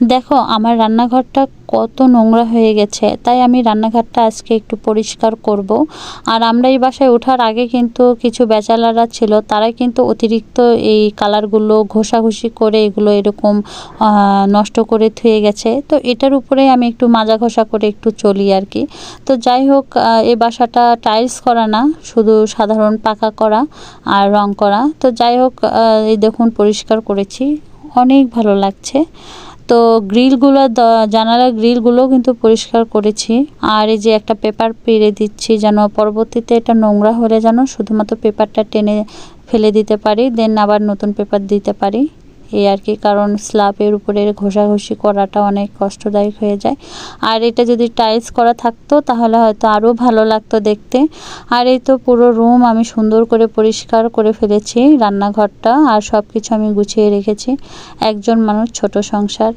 দেখো আমার রান্নাঘরটা কত নোংরা হয়ে গেছে, তাই আমি রান্নাঘরটা আজকে একটু পরিষ্কার করব। আর আমরা এই বাসায় ওঠার আগে কিন্তু কিছু ব্যাচেলাররা ছিল, তারা কিন্তু অতিরিক্ত এই কালারগুলো ঘষাঘষি করে এগুলো এরকম নষ্ট করে থুয়ে গেছে। তো এটার উপরে আমি একটু মাজা ঘষা করে একটু চলি আর কি। তো যাই হোক, এই বাসাটা টাইলস করা না, শুধু সাধারণ পাকা করা আর রং করা। তো যাই হোক, এই দেখুন পরিষ্কার করেছি, অনেক ভালো লাগছে। তো গ্রিলগুলো, জানালার গ্রিলগুলো কিন্তু পরিষ্কার করেছি। আর এই যে একটা পেপার পেরে দিচ্ছি, যেন পরবর্তীতে এটা নোংরা হলে যেন শুধুমাত্র পেপারটা টেনে ফেলে দিতে পারি, দেন আবার নতুন পেপার দিতে পারি এই আর কি। কারণ স্ল্যাবের উপরে ঘষাঘষি করাটা অনেক কষ্টদায়ক হয়ে যায়। আর এটা যদি টাইলস করা থাকতো তাহলে হয়তো আরও ভালো লাগতো দেখতে। আর এই তো পুরো রুম আমি সুন্দর করে পরিষ্কার করে ফেলেছি, রান্নাঘরটা আর সব কিছু আমি গুছিয়ে রেখেছি। একজন মানুষ, ছোট সংসার।